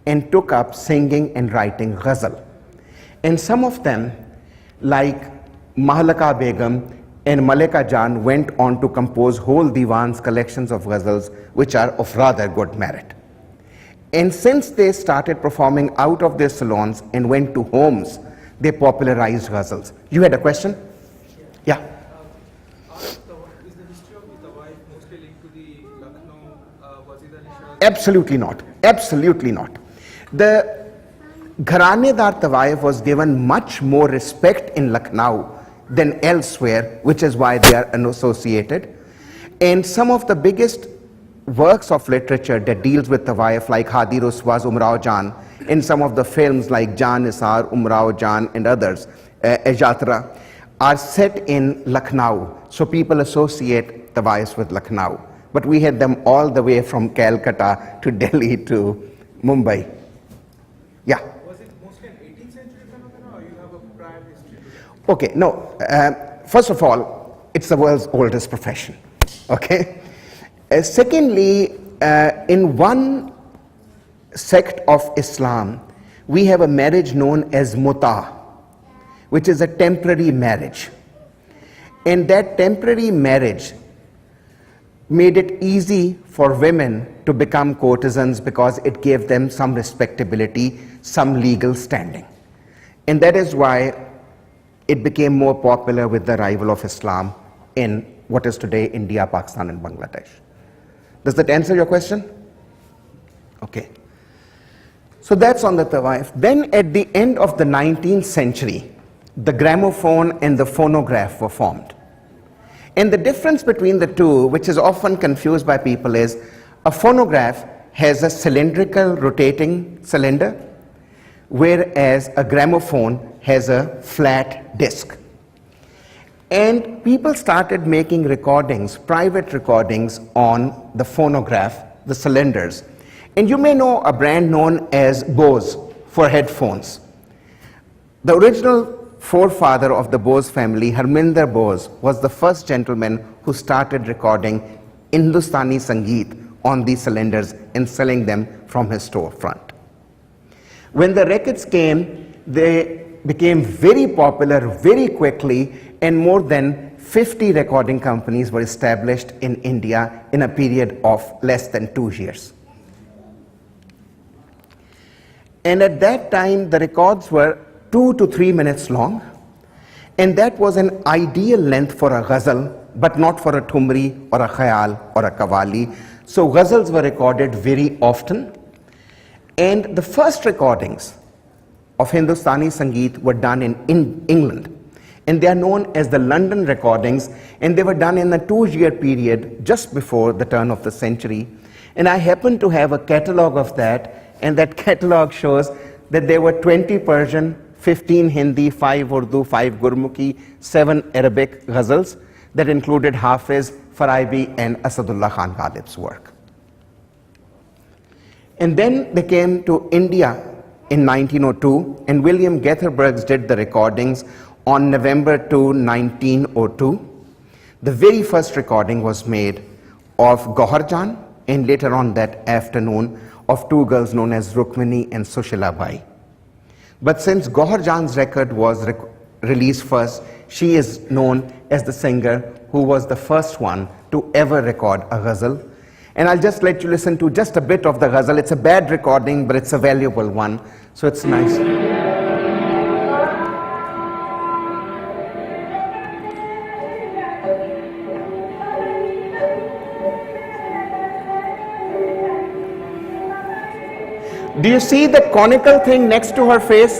and took up singing and writing Ghazal. And some of them, like Mahalaka Begum and Malika Jan, went on to compose whole divans, collections of ghazals, which are of rather good merit. And since they started performing out of their salons and went to homes, they popularized ghazals. You had a question? Yeah. Is the history of the Tawaif mostly linked to the Lucknow Wazid Ali Shah? Absolutely not. Absolutely not. The Gharanedar Tawaif was given much more respect in Lucknow than elsewhere, which is why they are unassociated. And some of the biggest works of literature that deals with Tawaif, like Hadi Ruswa's Umrao Jan, in some of the films like Jan Isar, Umrao Jan, and others, Jatra, are set in Lucknow. So people associate Tawaifs with Lucknow. But we had them all the way from Calcutta to Delhi to Mumbai. Yeah. Was it mostly an 18th century phenomenon, or you have a prior history? Okay, no. First of all, it's the world's oldest profession. Okay. Secondly, in one sect of Islam, we have a marriage known as muta, which is a temporary marriage. And that temporary marriage made it easy for women to become courtesans because it gave them some respectability, some legal standing. And that is why it became more popular with the arrival of Islam in what is today India, Pakistan, and Bangladesh. Does that answer your question? Okay. So that's on the Tawaif. Then at the end of the 19th century, the gramophone and the phonograph were formed. And the difference between the two, which is often confused by people, is a phonograph has a cylindrical rotating cylinder, whereas a gramophone has a flat disc. And people started making recordings, private recordings, on the phonograph, the cylinders. And you may know a brand known as Bose for headphones. The original forefather of the Bose family, Harminder Bose, was the first gentleman who started recording Hindustani Sangeet on these cylinders and selling them from his storefront. When the records came, they became very popular very quickly, and more than 50 recording companies were established in India in a period of less than 2 years. And at that time, the records were 2 to 3 minutes long, and that was an ideal length for a ghazal, but not for a thumri or a khayal or a qawwali. So ghazals were recorded very often, and the first recordings of Hindustani Sangeet were done in England, and they are known as the London recordings, and they were done in a 2-year period just before the turn of the century. And I happen to have a catalogue of that, and that catalogue shows that there were 20 Persian, 15 Hindi, 5 Urdu, 5 Gurmukhi, 7 Arabic ghazals that included Hafiz, Faraibi, and Asadullah Khan Ghalib's work. And then they came to India in 1902, and William Getherbergs did the recordings on November 2, 1902. The very first recording was made of Goharjan, and later on that afternoon of 2 girls known as Rukmini and Sushila Bai. But since Goharjan's record was released first, she is known as the singer who was the first one to ever record a ghazal. And I'll just let you listen to just a bit of the ghazal. It's a bad recording, but it's a valuable one, so it's nice. Do you see the conical thing next to her face?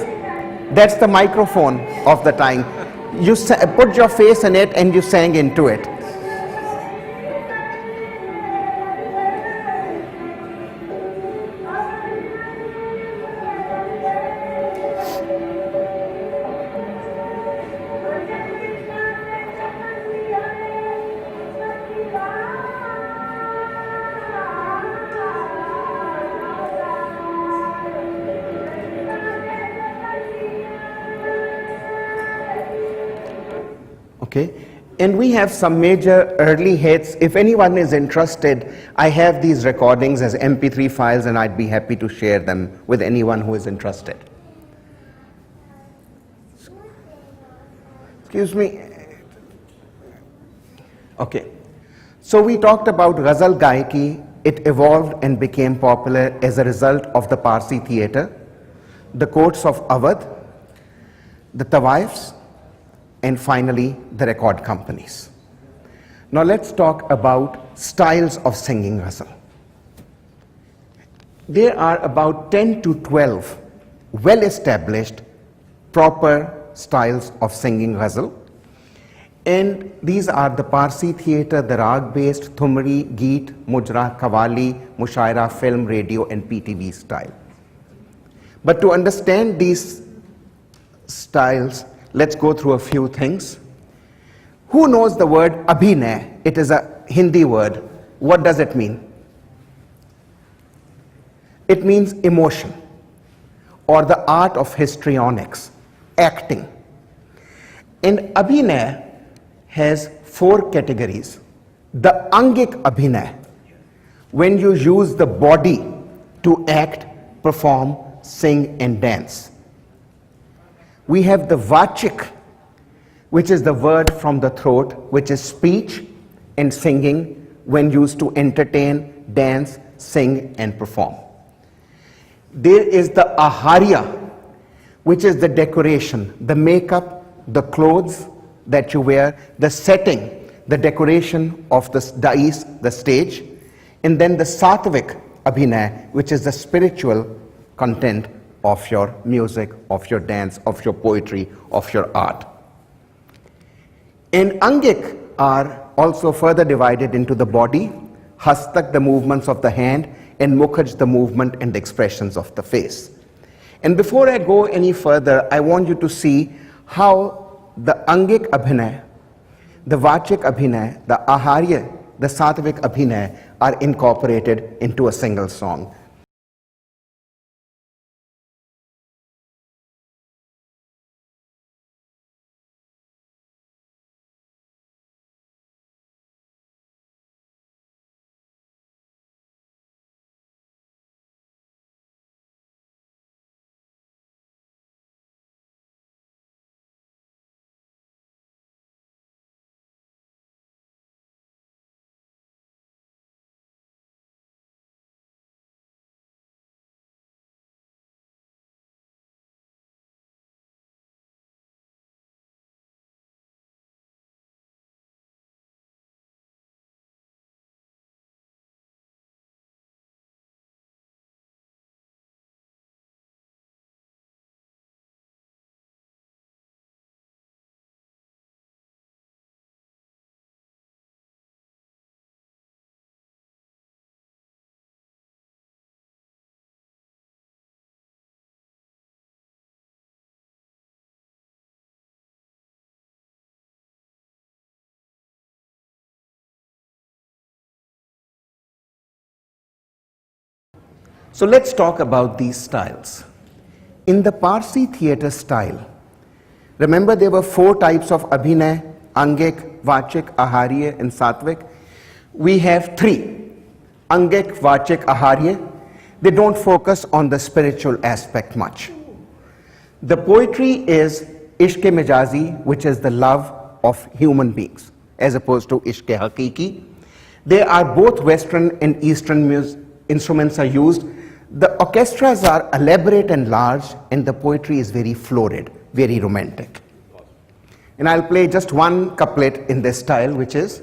That's the microphone of the time. You put your face in it and you sang into it. Okay. And we have some major early hits. If anyone is interested, I have these recordings as MP3 files, and I'd be happy to share them with anyone who is interested. Excuse me. Okay. So we talked about Ghazal Gaiki. It evolved and became popular as a result of the Parsi theatre, the courts of Awadh, the Tawaifs, and finally the record companies. Now let's talk about styles of singing ghazal. There are about 10 to 12 well-established proper styles of singing ghazal, and these are the Parsi theatre, the RAAG-based, THUMRI, GEET, Mujra, Qawwali, Mushaira, film, radio, and PTV style. But to understand these styles, let's go through a few things. Who knows the word abhinay? It is a Hindi word. What does it mean? It means emotion, or the art of histrionics, acting. And abhinay has 4 categories. The angik abhinay, when you use the body to act, perform, sing and dance. We have the vachik, which is the word from the throat, which is speech and singing when used to entertain, dance, sing and perform. There is the aharya, which is the decoration, the makeup, the clothes that you wear, the setting, the decoration of the dais, the stage. And then the satvik abhinay, which is the spiritual content of your music, of your dance, of your poetry, of your art. And angik are also further divided into the body, hastak, the movements of the hand, and mukhaj, the movement and the expressions of the face. And before I go any further, I want you to see how the angik abhinay, the vachik abhinay, the aharya, the satvik abhinay are incorporated into a single song. So let's talk about these styles. In the Parsi theatre style, remember there were 4 types of abhinay, angik, vachik, aharya and satvik. We have 3, angik, vachik, aharya. They don't focus on the spiritual aspect much. The poetry is ishq-e mijazi, which is the love of human beings, as opposed to ishq-e hakiki. They are both Western and Eastern instruments are used. The orchestras are elaborate and large, and the poetry is very florid, very romantic. And I'll play just one couplet in this style, which is,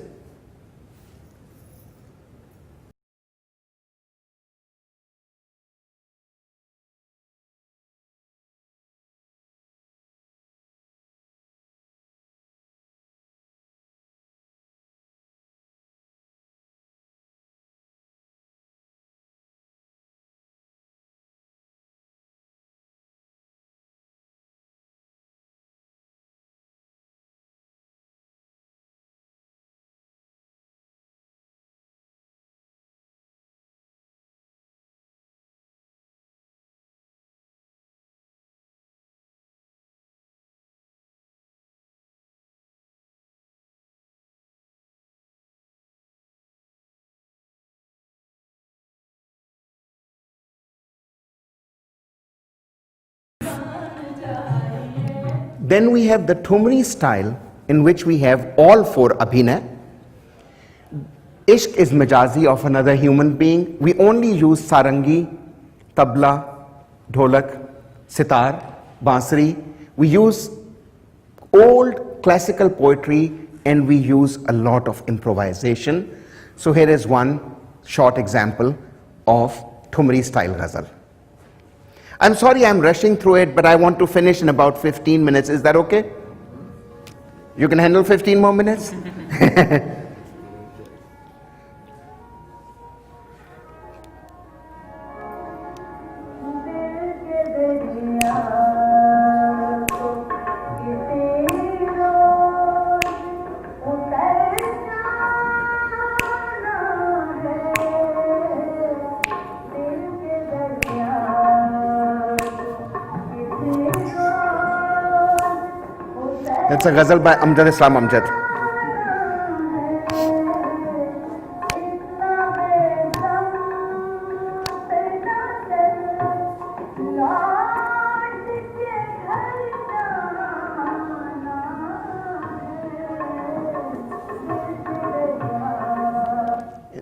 then we have the THUMRI style, in which we have all 4 abhinay. Ishq is mijazi of another human being. We only use sarangi, tabla, dholak, sitar, bansuri. We use old classical poetry, and we use a lot of improvisation. So here is one short example of THUMRI style ghazal. I'm sorry I'm rushing through it, but I want to finish in about 15 minutes. Is that okay? You can handle 15 more minutes? That's a ghazal by Amjad Islam Amjad.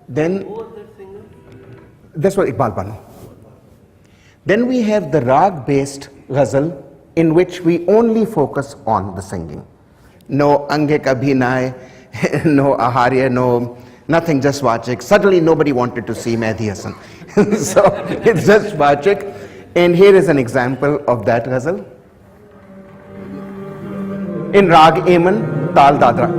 Then, that's what Iqbal Banu. Then we have the RAAG based ghazal in which we only focus on the singing. No Ange Kabhinai, no Aharya, no nothing, just Vachik. Suddenly nobody wanted to see Mehdi Hassan. So it's just Vachik. And here is an example of that ghazal. In RAAG Aman, Tal Dadra.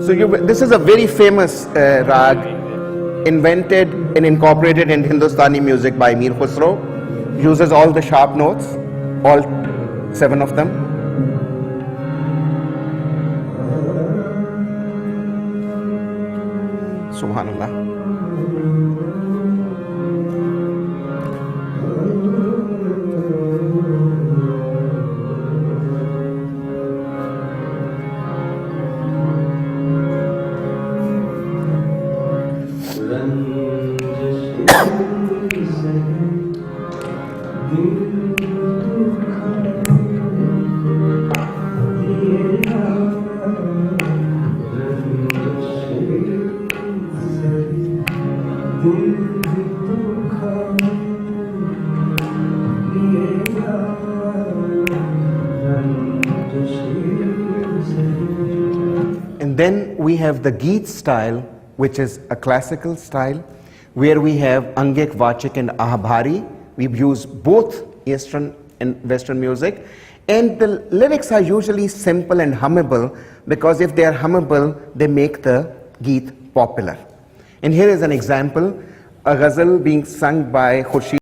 So this is a very famous RAAG, invented and incorporated in Hindustani music by Mir KHUSRAU. Uses all the sharp notes, all 7 of them. Subhanallah. And then we have the GEET style, which is a classical style, where we have Angek, Vachik and Ahbari. We've used both Eastern and Western music. And the lyrics are usually simple and hummable, because if they are hummable, they make the GEET popular. And here is an example, a ghazal being sung by Khurshid.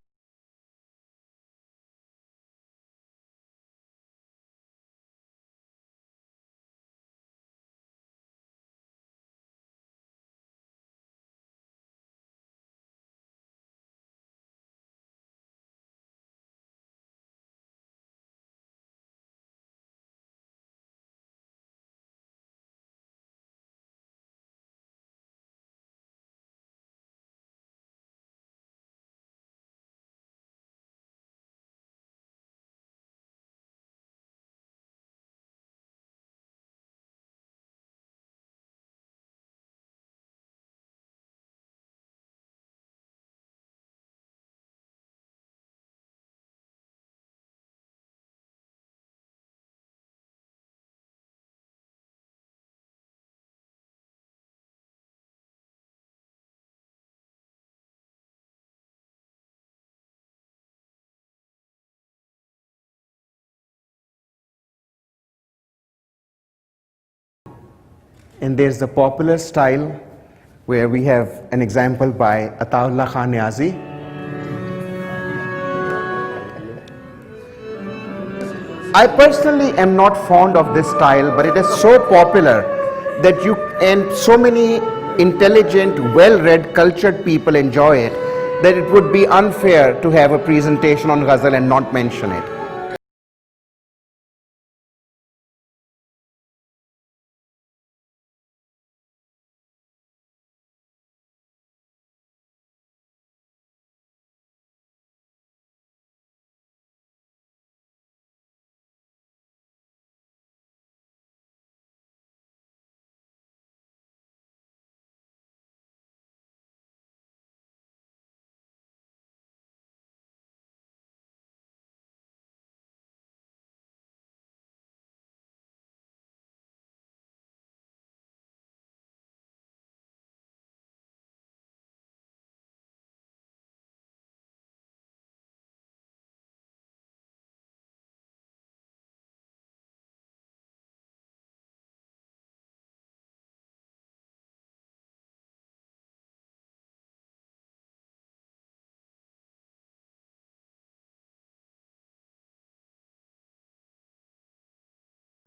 And there's the popular style, where we have an example by Ataullah Khan Niazi. I personally am not fond of this style, but it is so popular that and so many intelligent, well-read, cultured people enjoy it, that it would be unfair to have a presentation on ghazal and not mention it.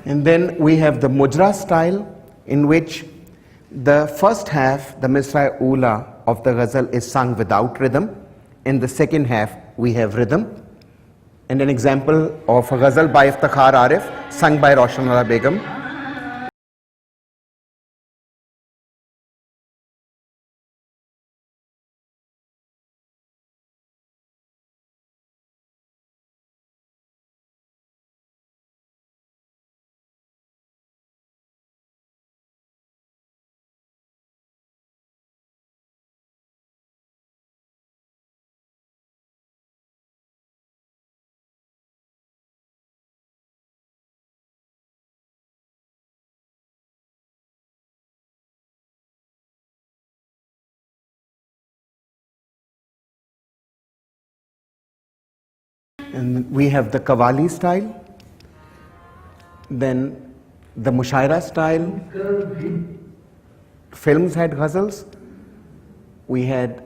And then we have the Mujra style, in which the first half, the Misra Ula of the Ghazal, is sung without rhythm. In the second half, we have rhythm. And an example of a Ghazal by Iftikhar Arif, sung by Roshanara Begum. And we have the Qawwali style, then the Mushaira style. Films had ghazals. We had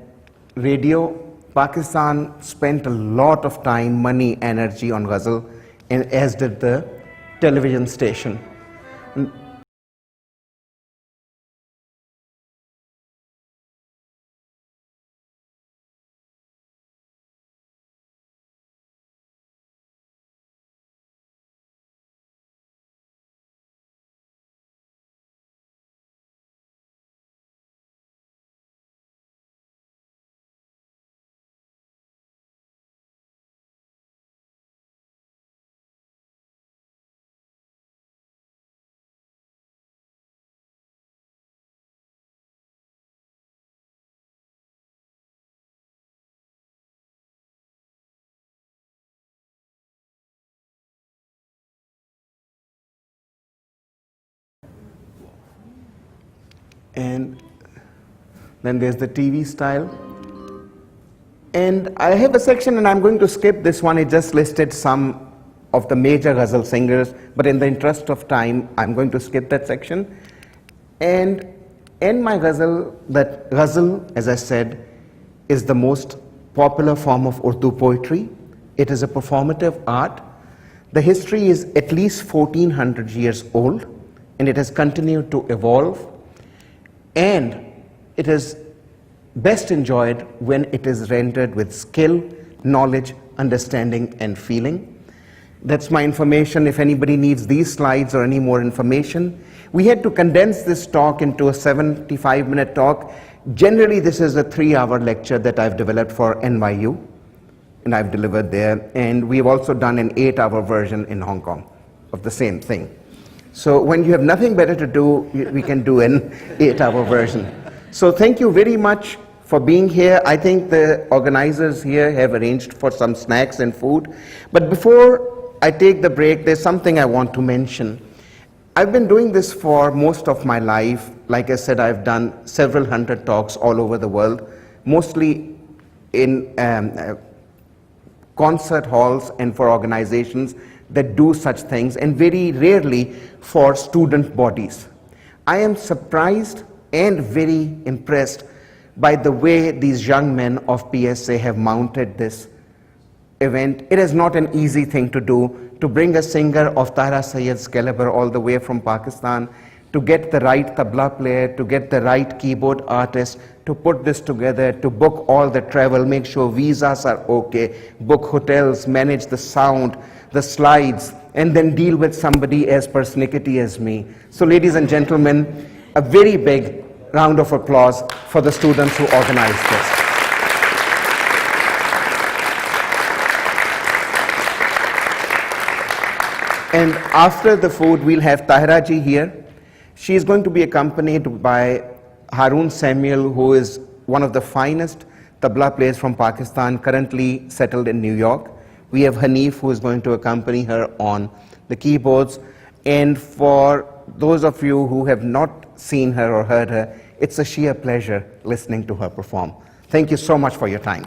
radio. Pakistan spent a lot of time, money, energy on ghazal, and as did the television station. And then there's the TV style. And I have a section, and I'm going to skip this one. It just listed some of the major ghazal singers, but in the interest of time, I'm going to skip that section. And in my ghazal, that ghazal, as I said, is the most popular form of Urdu poetry. It is a performative art. The history is at least 1400 years old, and it has continued to evolve. And it is best enjoyed when it is rendered with skill, knowledge, understanding, and feeling. That's my information. If anybody needs these slides or any more information, we had to condense this talk into a 75-minute talk. Generally, this is a 3-hour lecture that I've developed for NYU, and I've delivered there. And we've also done an 8-hour version in Hong Kong of the same thing. So when you have nothing better to do, we can do an 8-hour version. So thank you very much for being here. I think the organizers here have arranged for some snacks and food. But before I take the break, there's something I want to mention. I've been doing this for most of my life. Like I said, I've done several hundred talks all over the world, mostly in concert halls and for organizations that do such things, and very rarely for student bodies. I am surprised and very impressed by the way these young men of PSA have mounted this event. It is not an easy thing to do, to bring a singer of Tahira Syed's caliber all the way from Pakistan, to get the right tabla player, to get the right keyboard artist, to put this together, to book all the travel, make sure visas are okay, book hotels, manage the sound, the slides, and then deal with somebody as persnickety as me. So ladies and gentlemen, a very big round of applause for the students who organized this. And after the food, we'll have Tahira ji here. She is going to be accompanied by Haroon, who is one of the finest tabla players from Pakistan, currently settled in New York. We have Hanif, who is going to accompany her on the keyboards. And for those of you who have not seen her or heard her, it's a sheer pleasure listening to her perform. Thank you so much for your time.